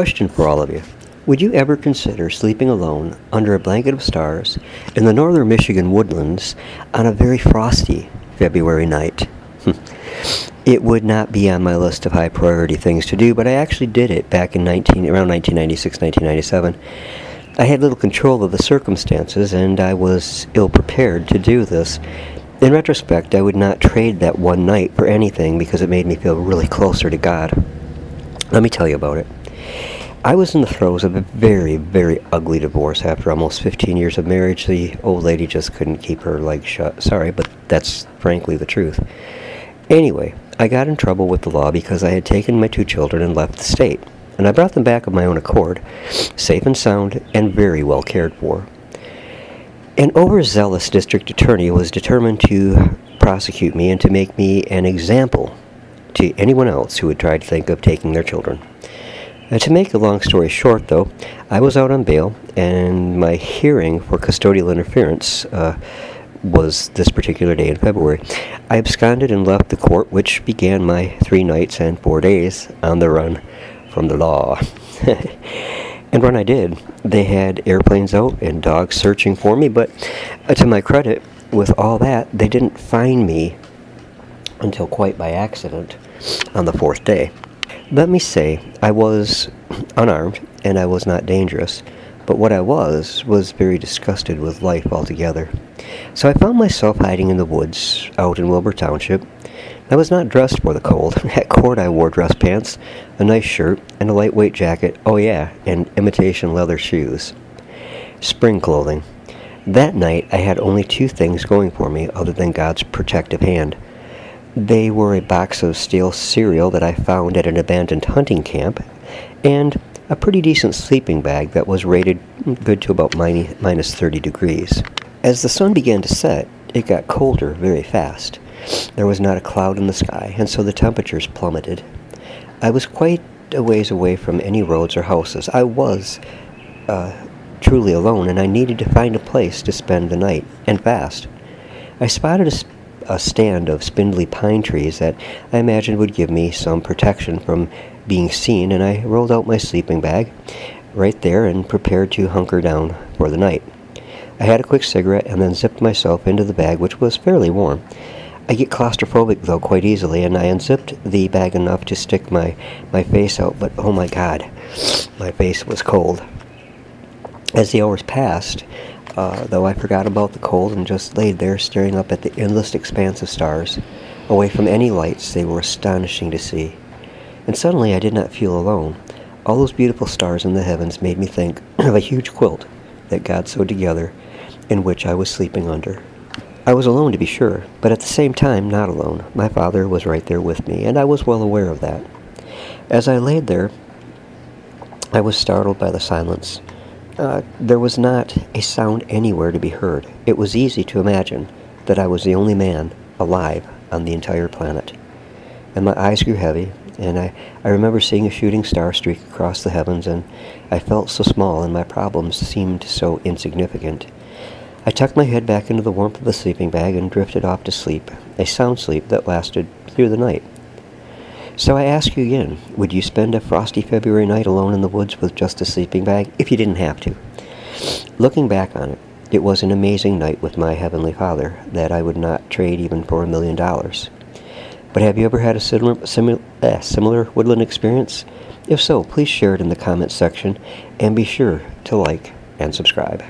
Question for all of you. Would you ever consider sleeping alone under a blanket of stars in the northern Michigan woodlands on a very frosty February night? It would not be on my list of high priority things to do, but I actually did it back in around 1996, 1997. I had little control of the circumstances, and I was ill-prepared to do this. In retrospect, I would not trade that one night for anything because it made me feel really closer to God. Let me tell you about it. I was in the throes of a very, very ugly divorce after almost 15 years of marriage. The old lady just couldn't keep her legs shut. Sorry, but that's frankly the truth. Anyway, I got in trouble with the law because I had taken my 2 children and left the state. And I brought them back of my own accord, safe and sound, and very well cared for. An overzealous district attorney was determined to prosecute me and to make me an example to anyone else who would try to think of taking their children. To make a long story short, though, I was out on bail, and my hearing for custodial interference was this particular day in February. I absconded and left the court, which began my 3 nights and 4 days on the run from the law. And when I did, they had airplanes out and dogs searching for me, but to my credit, with all that, they didn't find me until quite by accident on the 4th day. Let me say, I was unarmed and I was not dangerous, but what I was very disgusted with life altogether. So I found myself hiding in the woods out in Wilbur Township. I was not dressed for the cold. At court I wore dress pants, a nice shirt, and a lightweight jacket, oh yeah, and imitation leather shoes. Spring clothing. That night I had only 2 things going for me other than God's protective hand. They were a box of stale cereal that I found at an abandoned hunting camp, and a pretty decent sleeping bag that was rated good to about minus 30 degrees. As the sun began to set, it got colder very fast. There was not a cloud in the sky, and so the temperatures plummeted. I was quite a ways away from any roads or houses. I was truly alone, and I needed to find a place to spend the night, and fast. I spotted a stand of spindly pine trees that I imagined would give me some protection from being seen, and I rolled out my sleeping bag right there and prepared to hunker down for the night. I had a quick cigarette and then zipped myself into the bag, which was fairly warm. I get claustrophobic, though, quite easily, and I unzipped the bag enough to stick my face out, but oh my God, my face was cold. As the hours passed, though, I forgot about the cold and just laid there staring up at the endless expanse of stars. Away from any lights, they were astonishing to see. And suddenly I did not feel alone. All those beautiful stars in the heavens made me think of a huge quilt that God sewed together, in which I was sleeping under. I was alone, to be sure, but at the same time not alone. My Father was right there with me, and I was well aware of that. As I laid there, I was startled by the silence. There was not a sound anywhere to be heard. It was easy to imagine that I was the only man alive on the entire planet. And my eyes grew heavy, and I remember seeing a shooting star streak across the heavens, and I felt so small, and my problems seemed so insignificant. I tucked my head back into the warmth of the sleeping bag and drifted off to sleep, a sound sleep that lasted through the night. So I ask you again, would you spend a frosty February night alone in the woods with just a sleeping bag, if you didn't have to? Looking back on it, it was an amazing night with my Heavenly Father that I would not trade even for $1 million. But have you ever had a similar woodland experience? If so, please share it in the comments section, and be sure to like and subscribe.